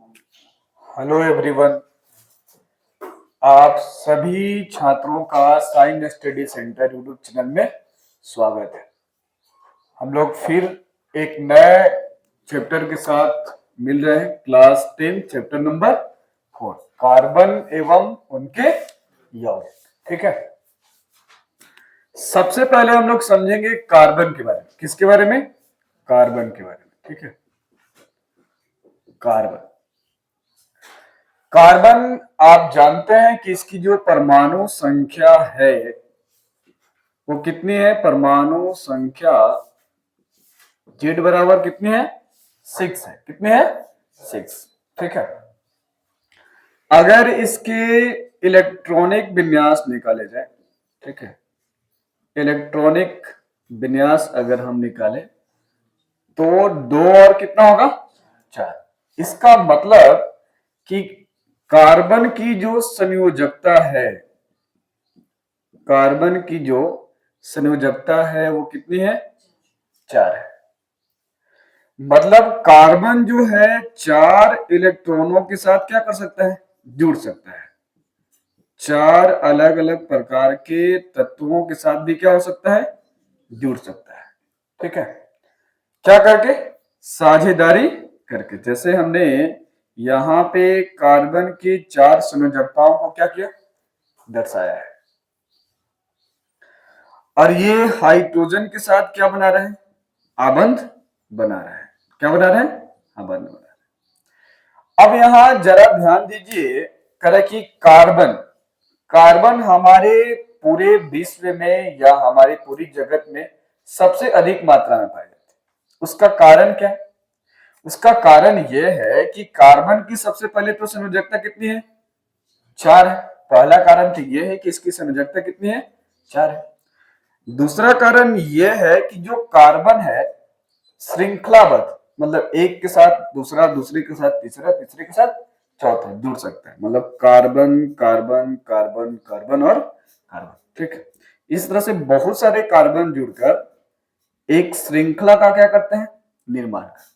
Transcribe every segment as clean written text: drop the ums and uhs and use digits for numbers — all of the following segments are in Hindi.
Hello everyone. आप सभी छात्रों का science study centre YouTube channel में स्वागत है। हम लोग फिर एक नए चैप्टर के साथ मिल रहे हैं। क्लास 10 चैप्टर नंबर 4 कार्बन एवं उनके यौगिक। ठीक है, सबसे पहले हम लोग समझेंगे कार्बन के बारे में। किसके बारे में? कार्बन के बारे में। ठीक है, कार्बन कार्बन आप जानते हैं कि इसकी जो परमाणु संख्या है वो कितनी है? परमाणु संख्या Z बराबर कितनी है? 6 है। कितनी है? 6। ठीक है, अगर इसके इलेक्ट्रॉनिक विन्यास निकाले जाए, ठीक है, इलेक्ट्रॉनिक विन्यास अगर हम निकालें तो 2 और कितना होगा? 4। इसका मतलब कि कार्बन की जो संयोजकता है, कार्बन की जो संयोजकता है वो कितनी है? 4 है। मतलब कार्बन जो है 4 इलेक्ट्रॉनों के साथ क्या कर सकता है? जुड़ सकता है। 4 अलग अलग प्रकार के तत्वों के साथ भी क्या हो सकता है? जुड़ सकता है। ठीक है, क्या करके? साझेदारी करके। जैसे हमने यहां पे कार्बन की 4 संयोजकताओं को क्या किया? दर्शाया है। और ये हाइड्रोजन के साथ क्या बना रहे हैं? आबंध बना रहे हैं। क्या बना रहे हैं? आबंध बना रहे हैं। अब यहां जरा ध्यान दीजिए, करें कि कार्बन कार्बन हमारे पूरे विश्व में या हमारी पूरी जगत में सबसे अधिक मात्रा में पाए जाते हैं। उसका कारण क्या है? उसका कारण यह है कि कार्बन की सबसे पहले तो संयोजकता कितनी है? 4 है। पहला कारण तो यह है कि इसकी संयोजकता कितनी है? 4 है। दूसरा कारण यह है कि जो कार्बन है श्रृंखलाबद्ध, मतलब एक के साथ दूसरा, दूसरे के साथ तीसरा, तीसरे के साथ चौथा जुड़ सकता है। मतलब कार्बन कार्बन कार्बन कार्बन और कार्बन। ठीक है, इस तरह से बहुत सारे कार्बन जुड़कर एक श्रृंखला का क्या करते हैं? निर्माण करते हैं।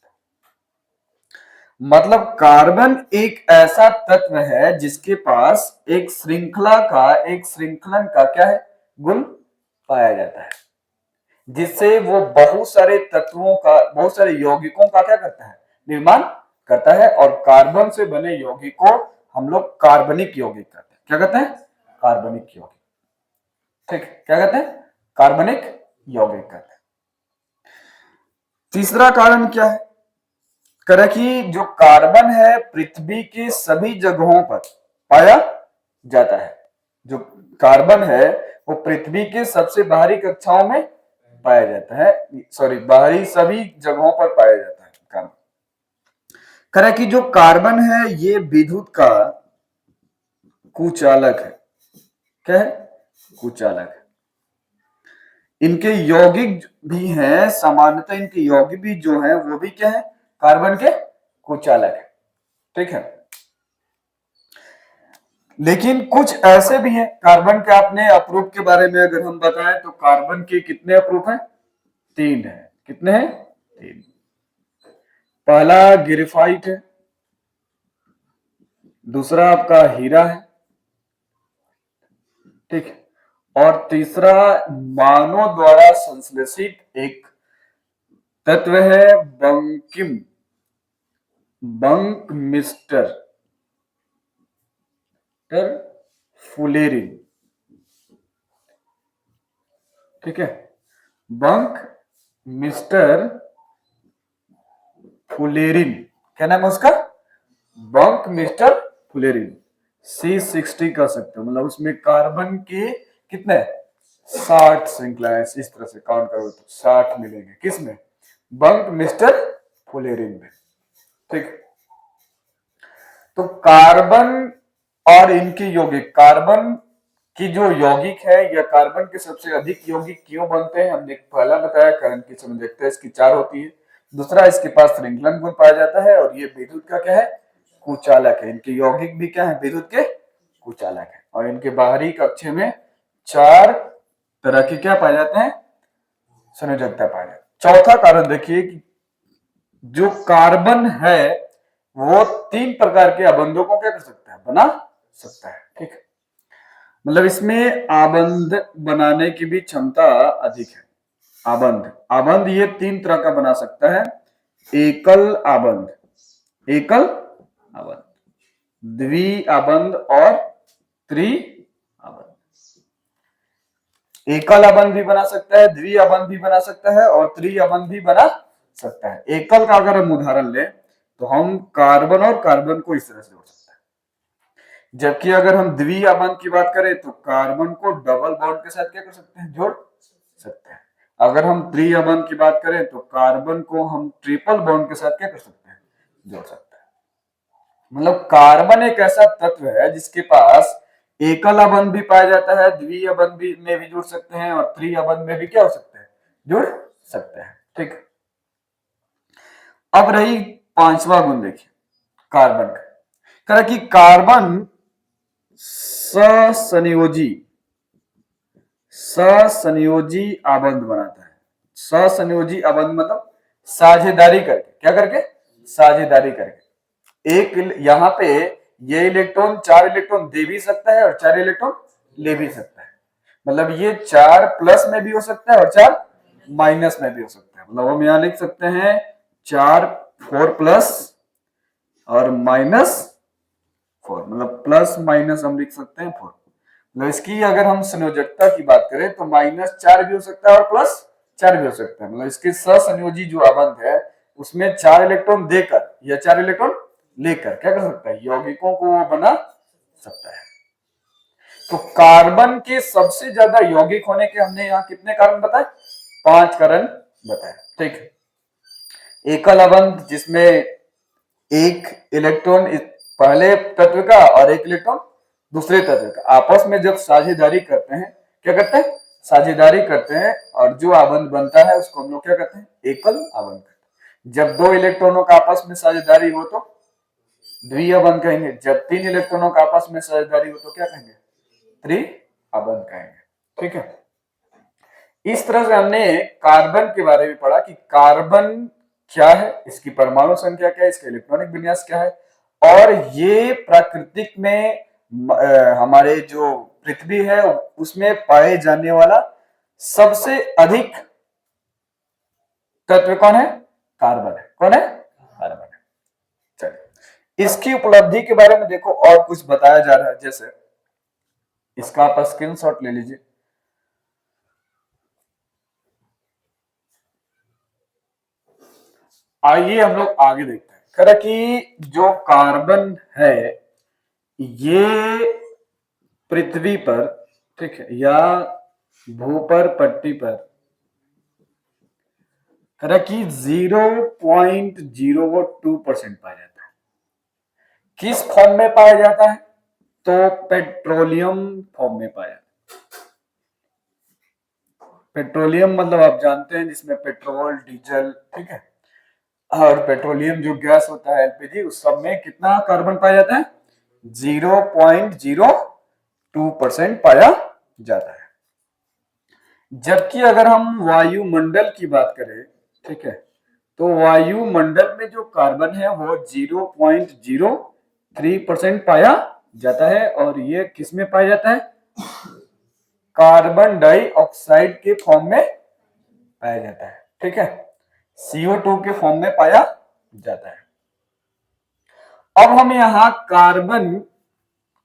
मतलब कार्बन एक ऐसा तत्व है जिसके पास एक श्रृंखला का, एक श्रृंखलन का क्या है? गुण पाया जाता है, जिससे वो बहुत सारे तत्वों का, बहुत सारे यौगिकों का क्या करता है? निर्माण करता है। और कार्बन से बने यौगिक को हम लोग कार्बनिक यौगिक कहते हैं। क्या कहते हैं? कार्बनिक यौगिक। ठीक, क्या कहते हैं? कार्बनिक यौगिक कहते हैं। तीसरा कारण क्या है? करें कि जो कार्बन है पृथ्वी के सभी जगहों पर पाया जाता है। जो कार्बन है वो पृथ्वी के सबसे बाहरी कक्षाओं में पाया जाता है, सॉरी, बाहरी सभी जगहों पर पाया जाता है कार्बन। करें कि जो कार्बन है ये विद्युत का कुचालक है। क्या है? कुचालक है। इनके यौगिक भी हैं, सामान्यतः इनके यौगिक भी जो है वो भी क्या है? कार्बन के कुचालक है। ठीक है, लेकिन कुछ ऐसे भी हैं कार्बन के। आपने अप्रूप के बारे में अगर हम बताएं तो कार्बन के कितने अप्रूप हैं? 3 है। कितने हैं? 3। पहला ग्रेफाइट है, दूसरा आपका हीरा है, ठीक है, और तीसरा मानव द्वारा संश्लेषित एक तत्व है बंकिम बंक मिस्टर फुलेरिन। ठीक है, बंक मिस्टर फुलेरिन। क्या नाम है उसका? Bunk mister fullerene. C60 कह सकते हो। मतलब उसमें कार्बन के कितने? 60 श्रृंखलाएं। इस तरह से काउंट करो तो 60 मिलेंगे। किसमें? बंक मिस्टर फुलेरिन में। ठीक, तो कार्बन और इनके यौगिक, कार्बन की जो यौगिक है या कार्बन के सबसे अधिक यौगिक क्यों बनते हैं? हमने पहला बताया, कारण की संयोजकता इसकी 4 होती है। दूसरा, इसके पास श्रृंखलन गुण पाया जाता है। और ये विद्युत का क्या है? कुचालक है। इनके यौगिक भी क्या है? विद्युत के कुचालक है। और इनके बाहरी कक्ष में 4 तरह के क्या पाए जाते हैं? संयोजकता पाए जाते हैं। चौथा कारण देखिए कि जो कार्बन है वो 3 प्रकार के आबंधों को क्या कर सकता है, बना सकता है। ठीक है, मतलब इसमें आबंध बनाने की भी क्षमता अधिक है। आबंध आबंध ये 3 तरह का बना सकता है। एकल आबंध, एकल आबंध, द्वि आबंध और त्रि आबंध। एकल आबंध भी बना सकता है, द्वि आबंध भी बना सकता है और त्रि आबंध भी बना सकता है। एकल का अगर हम उदाहरण लें तो हम कार्बन और कार्बन को इस तरह से जोड़ सकते हैं, जबकि अगर हम द्वि आबंध की बात करें तो कार्बन को डबल बॉन्ड के साथ क्या कर सकते हैं, जोड़ सकते हैं। अगर हम त्रि आबंध की बात करें तो कार्बन को हम ट्रिपल बॉन्ड के साथ क्या कर सकते हैं, जोड़ सकते हैं। मतलब कार्बन एक ऐसा तत्व है जिसके पास एकल आबंध भी पाया जाता है, द्वि आबंध भी में भी जुड़ सकते हैं और त्रि आबंध में भी क्या हो सकते हैं, जुड़ सकते हैं। ठीक, अब रही 5वां गुण, देखिए कार्बन का। कह रहा कि कार्बन ससंयोजी आबंध बनाता है। ससंयोजी आबंध मतलब साझेदारी करके, क्या करके, साझेदारी करके। एक यहां पे ये इलेक्ट्रॉन 4 इलेक्ट्रॉन दे भी सकता है और 4 इलेक्ट्रॉन ले भी सकता है। मतलब ये 4 प्लस में भी हो सकता है और 4 माइनस में भी हो सकता है। मतलब हम यहां लिख सकते हैं 4 प्लस और -4, मतलब प्लस माइनस हम लिख सकते हैं 4। मतलब इसकी अगर हम संयोजकता की बात करें तो -4 भी हो सकता है और +4 भी हो सकता है। मतलब इसके ससंयोजी जो आबंध है उसमें 4 इलेक्ट्रॉन देकर या 4 इलेक्ट्रॉन लेकर क्या कर सकता है, यौगिकों को वो बना सकता है। तो कार्बन के सबसे ज्यादा यौगिक होने के हमने यहाँ कितने कारण बताए, 5 कारण बताए। ठीक है, एकल आबंध जिसमें एक इलेक्ट्रॉन पहले तत्व का और एक इलेक्ट्रॉन दूसरे तत्व का आपस में जब साझेदारी करते हैं, क्या करते हैं, साझेदारी करते हैं और जो आबंध बनता है उसको हम लोग क्या कहते हैं, एकल आबंध कहते हैं। जब 2 इलेक्ट्रॉनों का आपस में साझेदारी हो तो द्वि आबंध कहेंगे, जब 3 इलेक्ट्रॉनों का आपस में साझेदारी हो तो क्या कहेंगे, त्रि आबंध कहेंगे। ठीक है, इस तरह से हमने कार्बन के बारे में पढ़ा कि कार्बन क्या है, इसकी परमाणु संख्या क्या है, इसका इलेक्ट्रॉनिक विन्यास क्या है, और ये प्राकृतिक में हमारे जो पृथ्वी है उसमें पाए जाने वाला सबसे अधिक तत्व कौन है, कार्बन है। कौन है, कार्बन है। चलिए, इसकी उपलब्धि के बारे में देखो और कुछ बताया जा रहा है, जैसे इसका आप स्क्रीनशॉट ले लीजिए। आइए हम लोग आगे देखते हैं। कह रहा कि जो कार्बन है ये पृथ्वी पर, ठीक है, या भूपर पट्टी पर कह रहा कि 0.02% पाया जाता है। किस फॉर्म में पाया जाता है, तो पेट्रोलियम फॉर्म में पाया जाता है। पेट्रोलियम मतलब आप जानते हैं जिसमें पेट्रोल, डीजल, ठीक है, और पेट्रोलियम जो गैस होता है एलपीजी, उस सब में कितना कार्बन पाया जाता है, 0.02% पाया जाता है। जबकि अगर हम वायुमंडल की बात करें, ठीक है, तो वायुमंडल में जो कार्बन है वो 0.03% पाया जाता है। और ये किस में पाया जाता है, कार्बन डाइऑक्साइड के फॉर्म में पाया जाता है। ठीक है, CO2 के फॉर्म में पाया जाता है। अब हम यहाँ कार्बन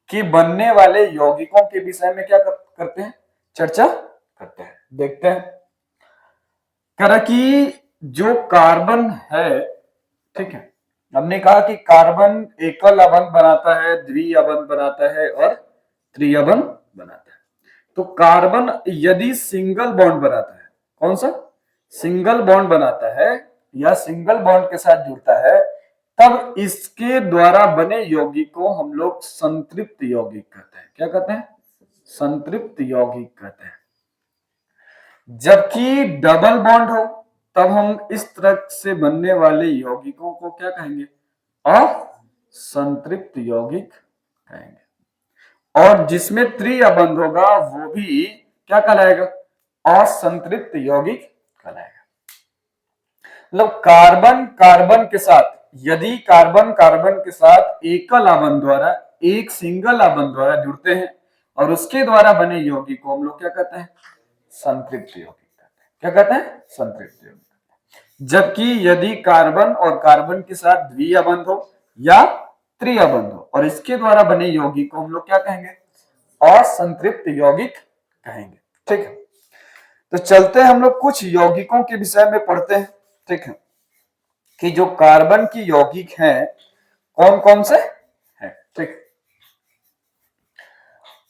के बनने वाले यौगिकों के विषय में क्या करते हैं, चर्चा करते हैं, देखते हैं। कह रहा कि जो कार्बन है, ठीक है, हमने कहा कि कार्बन एकल आबंध बनाता है, द्वि आबंध बनाता है और त्रि आबंध बनाता है। तो कार्बन यदि सिंगल बॉन्ड बनाता है, कौन सा, सिंगल बॉन्ड बनाता है या सिंगल बॉन्ड के साथ जुड़ता है, तब इसके द्वारा बने यौगिक को हम लोग संतृप्त यौगिक कहते हैं। क्या कहते हैं, संतृप्त यौगिक कहते हैं। जबकि डबल बॉन्ड हो तब हम इस तरह से बनने वाले यौगिकों को क्या कहेंगे, असंतृप्त यौगिक कहेंगे। और जिसमें त्रि आबंध होगा वो भी क्या कहलाएगा, असंतृप्त यौगिक कहलाएगा। मतलब कार्बन कार्बन के साथ यदि कार्बन कार्बन के साथ एकल आबंध द्वारा एक सिंगल आबंध द्वारा जुड़ते हैं और उसके द्वारा बने यौगिक को हम लोग क्या कहते हैं? संतृप्त यौगिक कहते हैं। क्या कहते हैं? संतृप्त यौगिक। जबकि यदि कार्बन और कार्बन के साथ द्विआबंध हो या त्रिआबंध हो और इसके द्वारा बने यौगिक को हम लोग क्या कहेंगे? असंतृप्त यौगिक कहेंगे। ठीक है, तो चलते हैं हम लोग कुछ यौगिकों के विषय में पढ़ते हैं। ठीक है, कि जो कार्बन की यौगिक हैं कौन कौन से हैं। ठीक,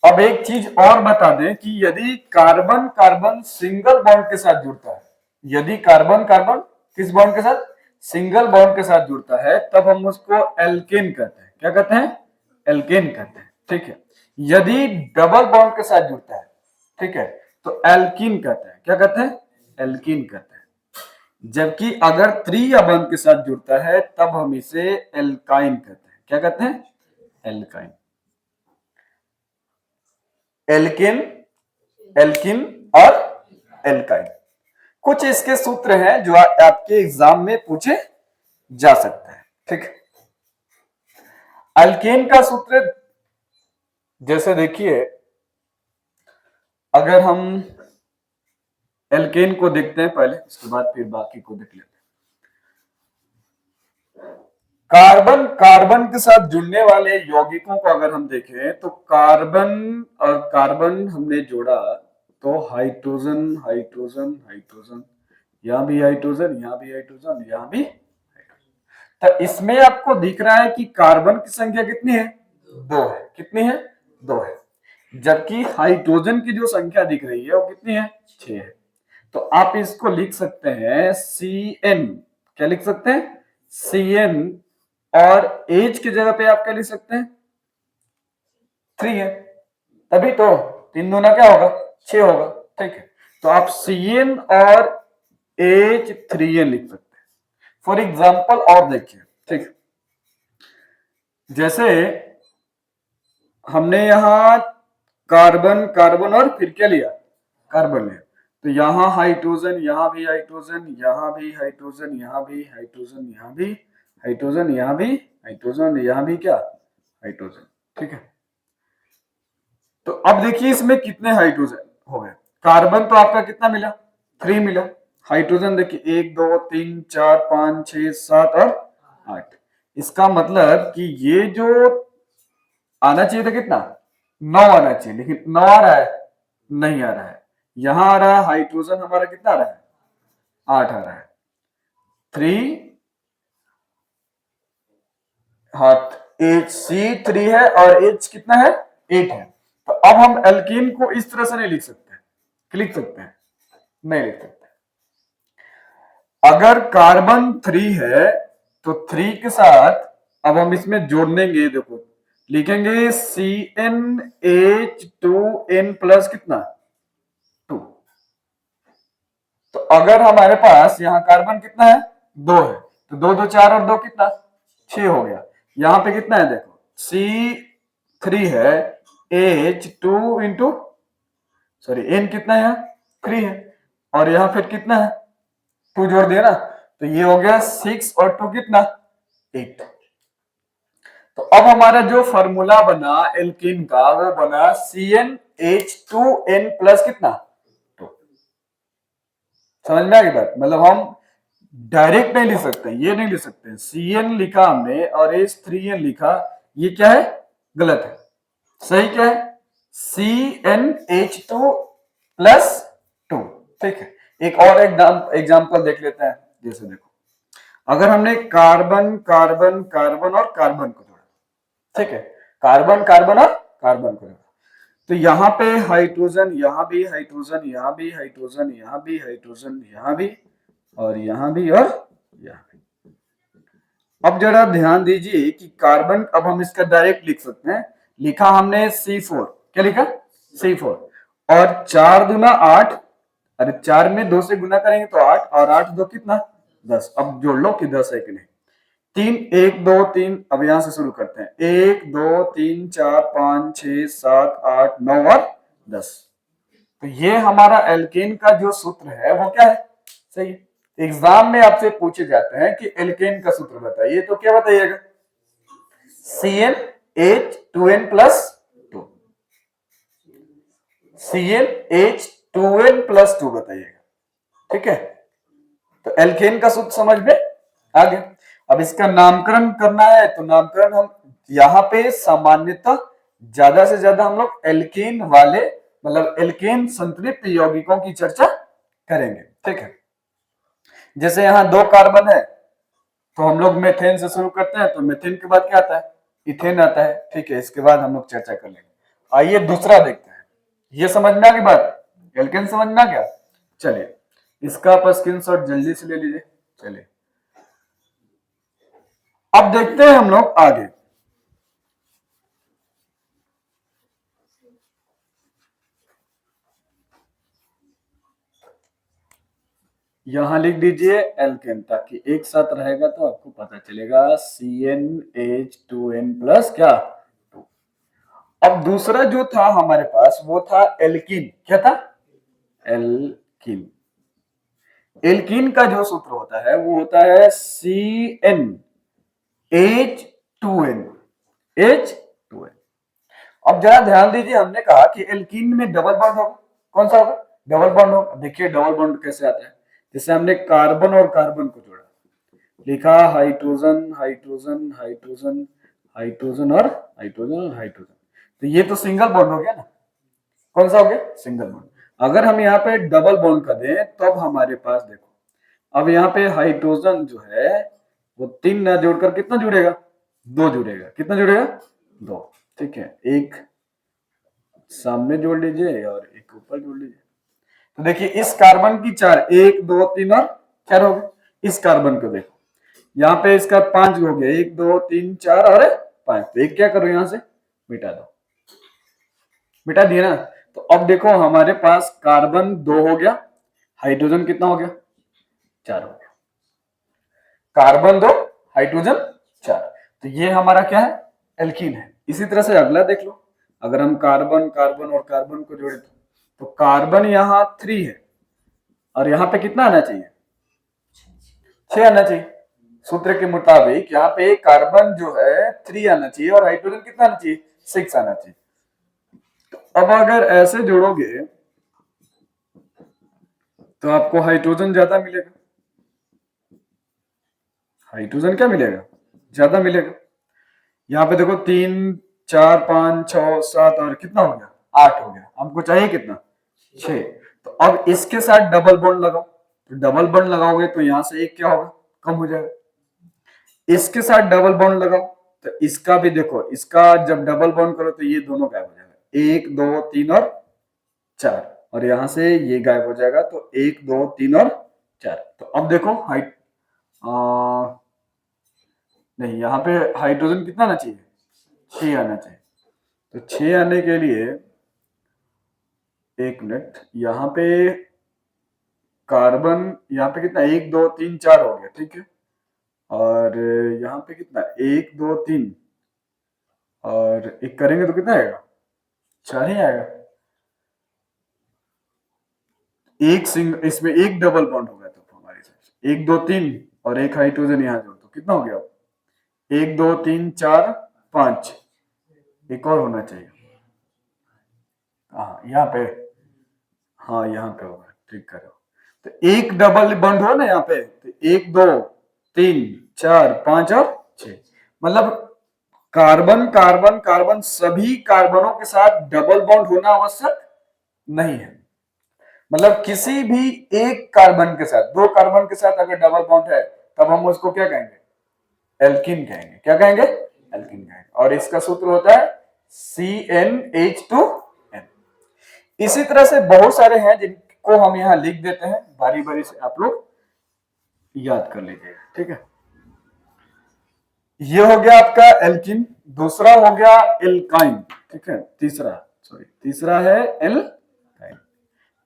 अब एक चीज और बता दें कि यदि कार्बन कार्बन सिंगल बॉन्ड के साथ जुड़ता है, यदि कार्बन कार्बन किस बॉन्ड के साथ? सिंगल बॉन्ड के साथ जुड़ता है, तब हम उसको एल्केन कहते हैं। क्या कहते हैं? एल्केन कहते हैं। ठीक है, यदि डबल बॉन्ड के साथ जुड़ता है, ठीक है, तो एल्कीन कहते हैं। क्या कहते हैं? एल्कीन कहते हैं। जबकि अगर त्रिआबंध के साथ जुड़ता है तब हम इसे एल्काइन कहते हैं। क्या कहते हैं? एल्काइन। एल्किन, एल्किन और एल्काइन। कुछ इसके सूत्र हैं जो आपके एग्जाम में पूछे जा सकते हैं। ठीक, एल्केन का सूत्र जैसे देखिए, अगर हम एल्केन को देखते हैं पहले, इसके बाद फिर बाकी को देख लेते हैं। कार्बन कार्बन के साथ जुड़ने वाले यौगिकों को अगर हम देखें तो कार्बन और कार्बन हमने जोड़ा तो हाइड्रोजन हाइड्रोजन हाइड्रोजन, यहां भी हाइड्रोजन, यहां भी हाइड्रोजन, यहां भी हाइड्रोजन। तो इसमें आपको दिख रहा है कि कार्बन की संख्या कितनी है? 2 है। कितनी है? 2 है। जबकि हाइड्रोजन की जो संख्या दिख रही है वो कितनी है? 6 है। तो आप इसको लिख सकते हैं Cn। क्या लिख सकते हैं? Cn, और एज की जगह पे आप क्या लिख सकते हैं? 3 है, तभी तो 3 दूना क्या होगा? 6 होगा। ठीक है, तो आप Cn और H3n लिख सकते हैं। फॉर एग्जाम्पल और देखिए, ठीक, जैसे हमने यहां कार्बन कार्बन और फिर क्या लिया? कार्बन लिया, तो यहां हाइड्रोजन, यहां भी हाइड्रोजन, यहां भी हाइड्रोजन, यहां भी हाइड्रोजन, यहां भी हाइड्रोजन, यहां भी हाइड्रोजन, यहां भी क्या? हाइड्रोजन। ठीक है, तो अब देखिए इसमें कितने हाइड्रोजन हो गए? कार्बन तो आपका कितना मिला? 3 मिला। हाइड्रोजन देखिए 1 2 3 4 5 6 7 और 8। इसका मतलब कि ये जो आना चाहिए था कितना? 9 आना चाहिए, लेकिन 9 आ रहा है? नहीं आ रहा है। यहां आ रहा है हाइड्रोजन हमारा कितना आ रहा है? 8 आ रहा है। 3, हाँ, C3 है और H कितना है? 8 है। तो अब हम एल्कीन को इस तरह से नहीं लिख सकते। लिख सकते हैं? नहीं लिख सकते। अगर कार्बन 3 है तो 3 के साथ अब हम इसमें जोड़ देंगे, देखो लिखेंगे CnH2n प्लस कितना? 2। तो अगर हमारे पास यहाँ कार्बन कितना है? 2 है, तो 2 2 4 और 2 कितना? 6 हो गया। यहाँ पे कितना है? देखो C3 है, H2 इंटू सॉरी N कितना है? 3 है, और यहाँ फिर कितना है? 2 जोड़ दिया ना, तो ये हो गया 6 और 2 कितना? 8। तो अब हमारा जो फॉर्मूला बना एल्कीन का वो बना CnH2n प्लस कितना? 2। समझ में आ गई बात? मतलब हम डायरेक्ट नहीं लिख सकते, ये नहीं लिख सकते। Cn लिखा हमने और H3n लिखा, ये क्या है? गलत है। सही क्या है? CnH2 plus 2। ठीक है, एक और एग्जाम्पल देख लेते हैं। जैसे देखो, अगर हमने कार्बन कार्बन कार्बन और कार्बन को जोड़ा, ठीक है, कार्बन कार्बन और कार्बन को जोड़ा, तो यहां पे हाइड्रोजन, यहां भी हाइड्रोजन, यहां भी हाइड्रोजन, यहां भी हाइड्रोजन, यहां भी और यहां भी और यहां भी। अब जरा ध्यान दीजिए कि कार्बन, अब हम इसका डायरेक्ट लिख सकते हैं। लिखा हमने C4, क्या लिखा? C4, और 4 दूना 8, अरे 4 में 2 से गुना करेंगे तो 8, और 8 2 कितना? 10। अब जोड़ लो कि 10 है कि नहीं। 3 1 2 3, अब यहां से शुरू करते हैं। 1 2 3 4 5 6 7 8 9 और 10। तो ये हमारा एल्केन का जो सूत्र है वो क्या है? सही है। एग्जाम में आपसे पूछे जाते हैं कि एल्केन का सूत्र बताइए, तो क्या बताइएगा? CnH2n+2, CnH2n+2 बताइएगा। ठीक है, तो एल्केन का सूत्र समझ में आ गया। अब इसका नामकरण करना है, तो नामकरण हम यहाँ पे सामान्यतः ज्यादा से ज्यादा हम लोग एल्केन वाले, मतलब एल्केन संतृप्त यौगिकों की चर्चा करेंगे। ठीक है, जैसे यहाँ 2 कार्बन है तो हम लोग मेथेन से शुरू करते हैं, तो मेथेन के बाद क्या आता है? इथेन आता है। ठीक है, इसके बाद हम लोग चर्चा कर लेंगे। आइए दूसरा देखते हैं। ये समझना की बात, एल्केन समझना क्या? चलिए इसका आप स्क्रीनशॉट जल्दी से ले लीजिए। चलिए अब देखते हैं हम लोग आगे। यहां लिख दीजिए एल्केन, ताकि एक साथ रहेगा तो आपको पता चलेगा। CnH2n प्लस क्या? 2। अब दूसरा जो था हमारे पास वो था एल्किन। क्या था? एल्किन। एल्किन का जो सूत्र होता है वो होता है CnH2n। H2n। अब जरा ध्यान दीजिए, हमने कहा कि एल्कीन में डबल बॉन्ड होगा। कौन सा होगा? डबल बॉन्ड होगा। देखिए डबल बॉन्ड कैसे आता है, जैसे हमने कार्बन और कार्बन को जोड़ा, लिखा हाइड्रोजन हाइड्रोजन हाइड्रोजन हाइड्रोजन और हाइड्रोजन और हाइड्रोजन, तो ये तो सिंगल बॉन्ड हो गया ना। कौन सा हो गया? Single bond. अगर हम यहाँ पे डबल बॉन्ड कर दें तब हमारे पास देखो, अब यहाँ पे हाइड्रोजन जो है वो 3 ना जोड़कर कितना जुड़ेगा? 2 जुड़ेगा। कितना जुड़ेगा? 2। ठीक है, एक सामने जोड़ लीजिए और एक ऊपर जोड़ लीजिए। तो देखिए इस कार्बन की 4, 1 2 3 और 4 हो गए। इस कार्बन को देखो, यहाँ पे इसका 5 हो गया, 1 2 3 4 और 5। तो एक क्या करो, यहां से मिटा दो। मिटा दिया ना। तो अब देखो हमारे पास कार्बन 2 हो गया, हाइड्रोजन कितना हो गया? 4 हो गया। कार्बन 2 हाइड्रोजन 4, तो ये हमारा क्या है? एल्कीन है। इसी तरह से अगला देख लो, अगर हम कार्बन कार्बन और कार्बन को जोड़े तो कार्बन यहाँ 3 है और यहाँ पे कितना आना चाहिए? 6 आना चाहिए। सूत्र के मुताबिक यहाँ पे कार्बन जो है 3 आना चाहिए और हाइड्रोजन कितना आना चाहिए? 6 आना चाहिए। तो अब अगर ऐसे जोड़ोगे तो आपको हाइड्रोजन ज्यादा मिलेगा। हाइड्रोजन क्या मिलेगा? ज्यादा मिलेगा। यहाँ पे देखो 3 4 5 6 7 और कितना हो गया? 8 हो गया। हमको चाहिए कितना? 6। तो अब इसके साथ डबल बॉन्ड लगाओ, तो डबल बॉन्ड लगाओगे तो यहां से एक क्या होगा? कम हो जाएगा। इसके साथ डबल बॉन्ड लगाओ तो इसका भी देखो, इसका जब डबल बॉन्ड करो तो ये दोनों गायब हो जाएगा। 1 2 3 और 4, और यहां से ये गायब हो जाएगा। तो 1 2 3 और 4। तो अब देखो हाइट नहीं, यहाँ पे हाइड्रोजन कितना आना चाहिए? 6 आना चाहिए। तो 6 आने के लिए, एक मिनट, यहाँ पे कार्बन यहाँ पे कितना? 1 2 3 4 हो गया। ठीक है, और यहाँ पे कितना? 1 2 3 और एक करेंगे तो कितना आएगा? 4 ही आएगा। एक सिंग इसमें एक डबल बॉन्ड होगा तो हमारे हिसाब से 1 2 3 और एक हाइड्रोजन यहाँ जोड़ दो, कितना हो गया? 1 2 3 4 5, एक और होना चाहिए। हाँ यहाँ पे, हाँ यहाँ पे होगा। ठीक करो, तो एक डबल बॉन्ड हो ना यहाँ पे, तो 1 2 3 4 5 और 6, मतलब कार्बन कार्बन कार्बन सभी कार्बनों के साथ डबल बॉन्ड होना आवश्यक नहीं है। मतलब किसी भी एक कार्बन के साथ, 2 कार्बन के साथ अगर डबल बॉन्ड है तब हम उसको क्या कहेंगे? एल्किन कहेंगे। क्या कहेंगे? एल्किन कहेंगे। और इसका सूत्र होता है CnH2n। इसी तरह से बहुत सारे हैं जिनको हम यहाँ लिख देते हैं, बारी बारी से आप लोग याद कर लीजिएगा। ठीक है, ये हो गया आपका एल्किन। दूसरा हो गया एल्काइन। ठीक है, तीसरा है एल्काइन।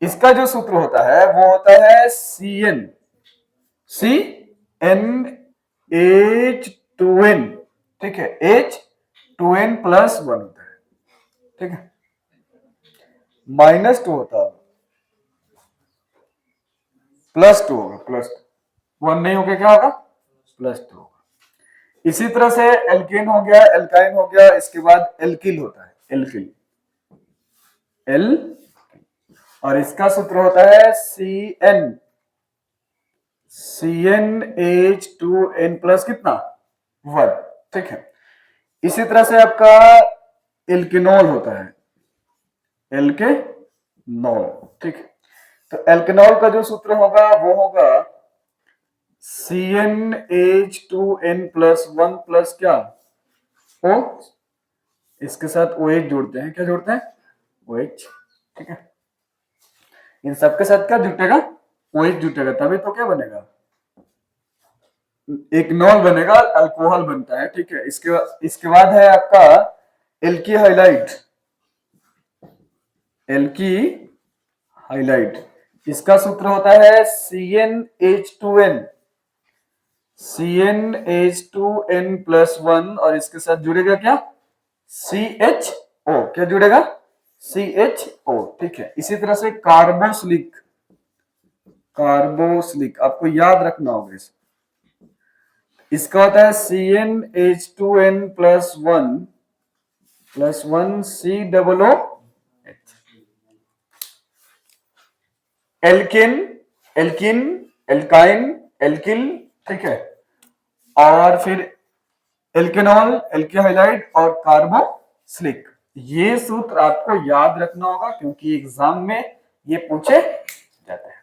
इसका जो सूत्र होता है वो होता है CnH2n। ठीक है, H2n+1 होता है। ठीक है, -2 होता है, +2 होगा, +2। वन नहीं होके क्या होगा, +2 होगा। इसी तरह से एल्केन हो गया, एल्काइन हो गया, इसके बाद एल्किल होता है, एल्किल, एल, और इसका सूत्र होता है CN, CnH2n प्लस कितना, 1, ठीक है। इसी तरह से आपका एल्केनॉल होता है, एल्केनॉल, ठीक है। तो एल्केनॉल का जो सूत्र होगा वो होगा CnH2n प्लस 1 प्लस क्या, O, इसके साथ OH जोड़ते हैं, क्या जोड़ते हैं, OH, ठीक है। इन सबके साथ क्या जुटेगा, OH जुटेगा, तभी तो क्या बनेगा, इथेनॉल बनेगा, अल्कोहल बनता है, ठीक है। इसके बाद है आपका एल्की हाइलाइट, एल्की हाइलाइट, इसका सूत्र होता है CnH2n, CnH2n प्लस 1, और इसके साथ जुड़ेगा क्या, CHO, क्या जुड़ेगा, CHO, ठीक है। इसी तरह से कार्बोक्सिलिक, कार्बोक्सिलिक आपको याद रखना होगा, इसका होता है CnH2n plus 1 COO, alkene, alkene, alkyne, alkyl, ठीक है, और फिर एल्केनॉल, एल्केहाइलाइड और कार्बोक्सिलिक। ये सूत्र आपको याद रखना होगा क्योंकि एग्जाम में ये पूछे जाते हैं।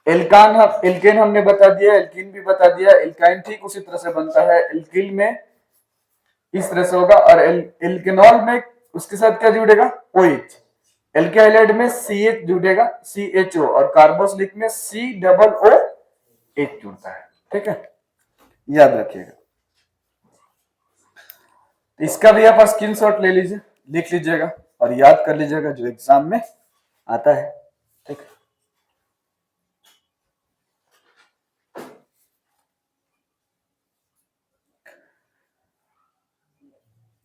एल्केन हमने बता दिया, एल्किन भी बता दिया, एल्काइन ठीक उसी तरह से बनता है, एल्किल में इस तरह से होगा, और एल्केनॉल में उसके साथ क्या जुड़ेगा, OH, एल्केहाइलाइड में CH जुड़ेगा, CHO, और कार्बोक्सिलिक में COOH जुड़ता है, ठीक है, याद रखिएगा। इसका भी आप स्क्रीनशॉट ले लीजिए, लिख लीजिएगा और याद कर लीजिएगा जो एग्जाम में आता है, ठीक है।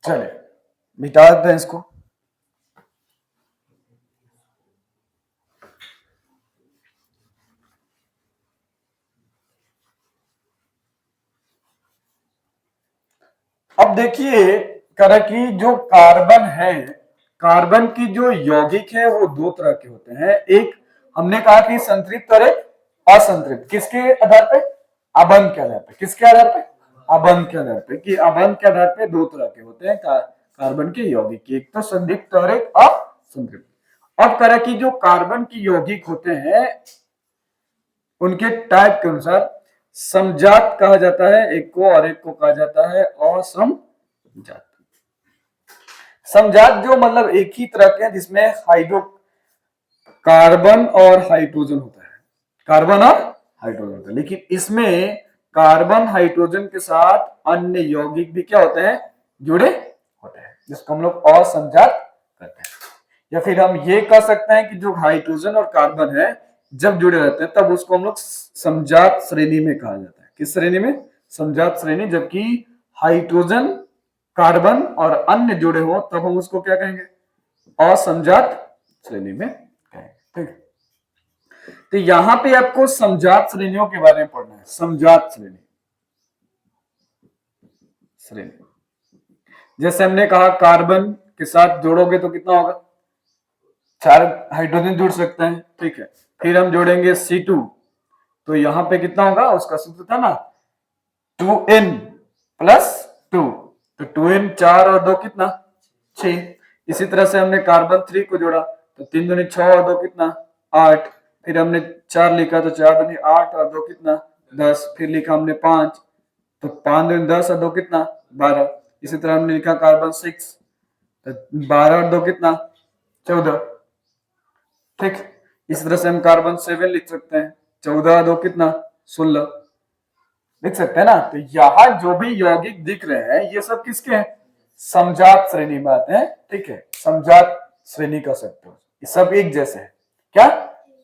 चलिए मिटा देते हैं इसको। अब देखिए करा कि जो कार्बन है, कार्बन की जो यौगिक है वो दो तरह के होते हैं। एक हमने कहा कि संतृप्त और एक असंतृप्त, किसके आधार पे, अबंध के आधार पे, किसके आधार पे, अबंध के आधार पे, कि अबंध के आधार पे दो तरह के होते हैं कार्बन के यौगिक, एक तो संतृप्त और एक असंतृप्त। अब करा कि जो कार्बन की यौगिक होते हैं उनके टाइप के अनुसार समजात कहा जाता है एक को, और एक को कहा जाता है असमजात। समजात जो मतलब एक ही तरह के हैं जिसमें हाइड्रो, कार्बन और हाइड्रोजन होता है, कार्बन और हाइड्रोजन होता है, लेकिन इसमें कार्बन हाइड्रोजन के साथ अन्य यौगिक भी क्या होते हैं, जुड़े होते हैं, जिसको हम लोग असमजात कहते हैं। या फिर हम ये कह सकते हैं कि जो हाइड्रोजन और कार्बन है जब जुड़े रहते हैं तब उसको हम लोग समजात श्रेणी में कहा जाता है। किस श्रेणी में, समजात श्रेणी। जबकि हाइड्रोजन, कार्बन और अन्य जुड़े हो तब हम उसको क्या कहेंगे, असमजात श्रेणी में कहेंगे, ठीक। तो यहां पे आपको समजात श्रेणियों के बारे में पढ़ना है। समजात श्रेणी, श्रेणी जैसे हमने कहा कार्बन के साथ जोड़ोगे तो कितना होगा, 4 हाइड्रोजन जुड़ सकते हैं, ठीक है। फिर हम जोड़ेंगे C2, तो यहां पे कितना होगा, उसका सूत्र था ना 2n प्लस 2, तो 2n 4 और 2 कितना 6। इसी तरह से हमने कार्बन 3 को जोड़ा तो 3 दूनी 6 और 2 कितना 8, फिर हमने 4 लिखा तो 4 दूनी 8 और 2 कितना 10, फिर लिखा हमने 5 तो 5 दूनी 10 और 2 कितना 12। इसी तरह हमने लिखा कार्बन 6 तो 12 और 2 कितना 14, ठीक। इस तरह से हम कार्बन 7 लिख सकते हैं, 14 2 कितना 16 लिख सकते हैं ना। तो यहां जो भी यौगिक दिख रहे हैं ये सब किसके हैं, समजात श्रेणी में आते हैं, ठीक है, समजात श्रेणी का सकते हो। ये सब एक जैसे हैं, क्या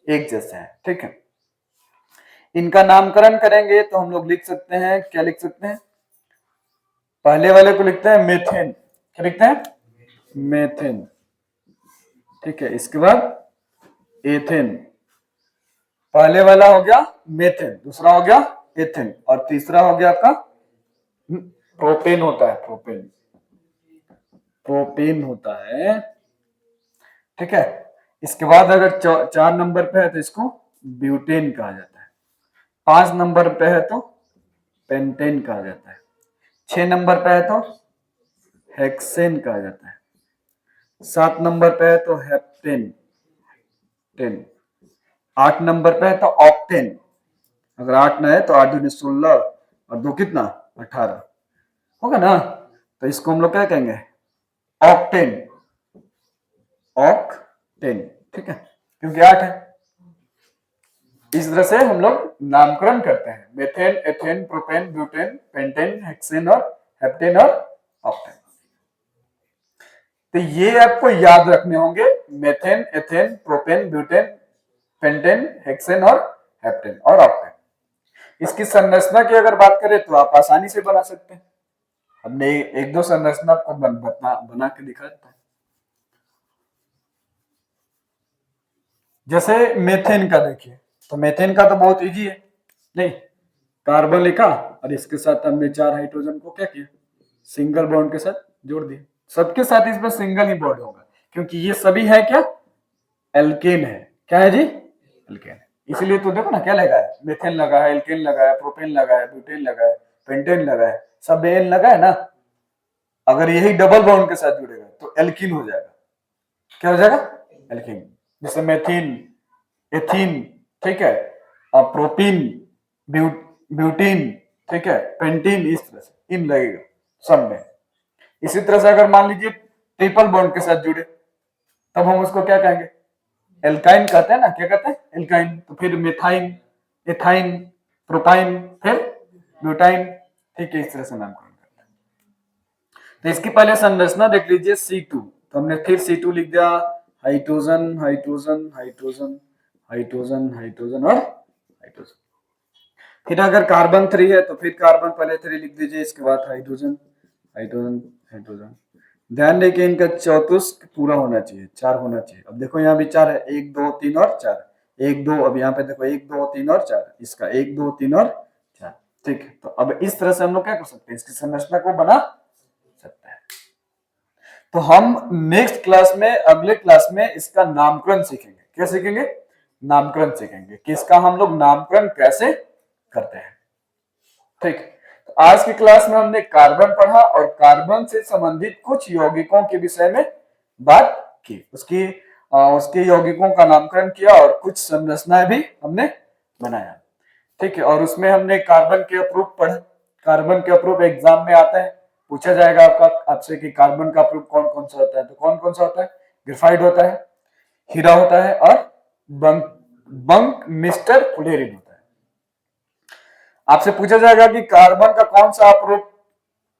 एक जैसे हैं, ठीक है। इनका नामकरण करेंगे तो हम लोग लिख सकते हैं, क्या लिख सकते हैं, पहले वाले को लिखते हैं मेथेन, क्या लिखते हैं, मेथेन, ठीक है। इसके बाद एथेन, पहले वाला हो गया मेथेन, दूसरा हो गया एथेन, और तीसरा हो गया आपका प्रोपेन होता है, प्रोपेन, प्रोपेन होता है। ठीक है, इसके बाद अगर 4 नंबर पे है तो इसको ब्यूटेन कहा जाता है, 5 नंबर पे है तो पेंटेन कहा जाता है, 6 नंबर पे है तो हेक्सेन कहा जाता है, 7 नंबर पे है तो हेप्टेन, 8 नंबर पे है तो ऑक्टेन, अगर 8 ना है तो 8 दूनी 16 और 2 कितना 18 होगा ना, तो इसको हम लोग क्या कहेंगे, ऑक्टेन, ऑक्टेन। ठीक है, क्योंकि 8 है। इस तरह से हम लोग नामकरण करते हैं, methane, ethane, propane, butane, pentane, hexane और हेप्टेन और ऑक्टेन। तो ये आपको याद रखने होंगे, methane, ethane, propane, butane, pentane, hexane और हेप्टेन और ऑक्टेन। इसकी संरचना की अगर बात करें तो आप आसानी से बना सकते हैं, हमने एक दो संरचना आपको बना के दिखा देता है। जैसे मेथेन का देखिए, तो मेथेन का तो बहुत इजी है, नहीं, कार्बन लिखा और इसके साथ हमने 4 हाइड्रोजन को क्या किया, सिंगल बॉन्ड के साथ जोड़ दिया। सबके साथ इसमें सिंगल ही बॉन्ड होगा, क्योंकि ये सभी है क्या, एल्केन है। क्या है जी, एल्केन है। इसलिए तो देखो ना क्या लगा है, मेथेन लगा है, एल्केन लगा है, प्रोपेन लगा है, ब्यूटेन लगा है, पेंटेन लगा है, सब एन लगा है ना। अगर यही डबल बॉन्ड के साथ जुड़ेगा तो एल्कीन हो जाएगा। क्या हो जाएगा, एल्कीन। जैसे मेथिन, एथीन, ठीक है, और प्रोपीन, ब्यूटीन, ठीक है, पेंटीन, इस तरह से इन लगेगा सब में। इसी तरह से अगर मान लीजिए ट्रिपल बॉन्ड के साथ जुड़े तब हम उसको क्या कहेंगे, एल्काइन कहते हैं ना, क्या कहते हैं, एल्काइन। तो फिर मिथाइन, एथाइन, प्रोपाइन, फिर ब्यूटाइन। ठीक है, इस तरह से नामकरण करते हैं। तो इसकी पहले संरचना देख लीजिए, C2, तो हमने फिर C2 लिख दिया, hydrogen, hydrogen, hydrogen, hydrogen, hydrogen और हाइड्रोजन। फिर अगर कार्बन 3 है तो फिर कार्बन पहले 3 लिख दीजिए, इसके बाद हाइड्रोजन, हाइड्रोजन, हाइड्रोजन। ध्यान दें कि इनका चतुष्क पूरा होना चाहिए, 4 होना चाहिए। अब देखो यहाँ भी 4 है, 1 2 3 और 4, 1 2, अब यहाँ पे देखो 1 2 3 और 4, इसका 1 2 3 और 4। ठीक है, तो अब इस तरह से हम लोग क्या कर सकते हैं, इसकी संरचना को बना सकते हैं। तो हम नेक्स्ट क्लास में, अगले क्लास में इसका नामकरण सीखेंगे। क्या सीखेंगे, नामकरण सीखेंगे कि इसका हम लोग नामकरण कैसे करते हैं। ठीक, तो आज की क्लास में हमने कार्बन पढ़ा और कार्बन से संबंधित कुछ यौगिकों के विषय में बात की, उसके यौगिकों का नामकरण किया और कुछ संरचनाएं भी हमने बनाया। ठीक है, और उसमें हमने कार्बन के अप्रूप पढ़ा। कार्बन के अप्रूप एग्जाम में आता है, पूछा जाएगा आपसे कि कार्बन का अप्रूप कौन कौन सा होता है, तो कौन कौन सा होता है, ग्रेफाइट होता है, हीरा होता है और बंक मिस्टर फुलेरिन होता है। आपसे पूछा जाएगा कि कार्बन का कौन सा अप्रूप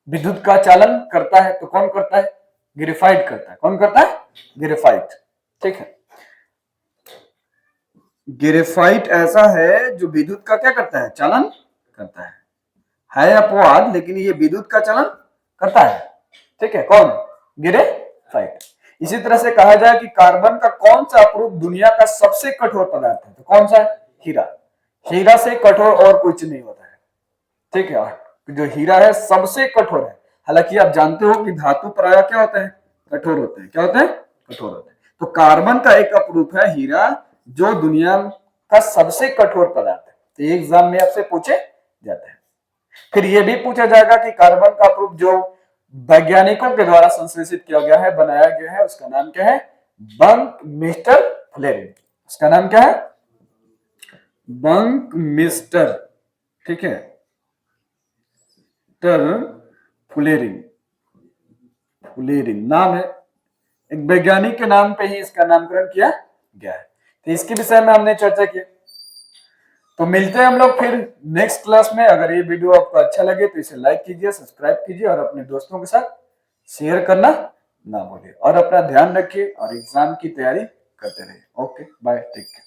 विद्युत का चालन करता है, तो कौन करता है, ग्रेफाइट करता है। कौन करता है, ग्रेफाइट। ठीक है, ग्रेफाइट ऐसा है जो विद्युत का क्या करता है, चालन करता है अपवाद, लेकिन ये विद्युत का चालन करता है। ठीक है, कौन, ग्रेफाइट। इसी तरह से कहा जाए कि कार्बन का कौन सा अप्रूप दुनिया का सबसे कठोर पदार्थ है, तो कौन सा है, हीरा। हीरा से कठोर और कुछ नहीं होता है। ठीक है, जो हीरा है सबसे कठोर है। हालांकि आप जानते हो कि धातु प्रायः क्या होते हैं, कठोर होते हैं। क्या होते हैं, कठोर होते हैं। तो कार्बन का एक अप्रूप है हीरा, जो दुनिया का सबसे कठोर पदार्थ है। तो ये एग्जाम में आपसे पूछे जाते हैं। फिर यह भी पूछा जाएगा कि कार्बन का अप्रूप जो वैज्ञानिकों के द्वारा संश्लेषित किया गया है, बनाया गया है, उसका नाम क्या है, बंक मिस्टर फुलेरिन। उसका नाम क्या है, बंक मिस्टर, ठीक है, फुलेरिन। फुलेरिन नाम है, एक वैज्ञानिक के नाम पे ही इसका नामकरण किया गया है। तो इसके विषय में हमने चर्चा की। तो मिलते हैं हम लोग फिर नेक्स्ट क्लास में। अगर ये वीडियो आपको अच्छा लगे तो इसे लाइक कीजिए, सब्सक्राइब कीजिए और अपने दोस्तों के साथ शेयर करना ना भूलिए। और अपना ध्यान रखिए और एग्जाम की तैयारी करते रहिए। Okay, bye, take care.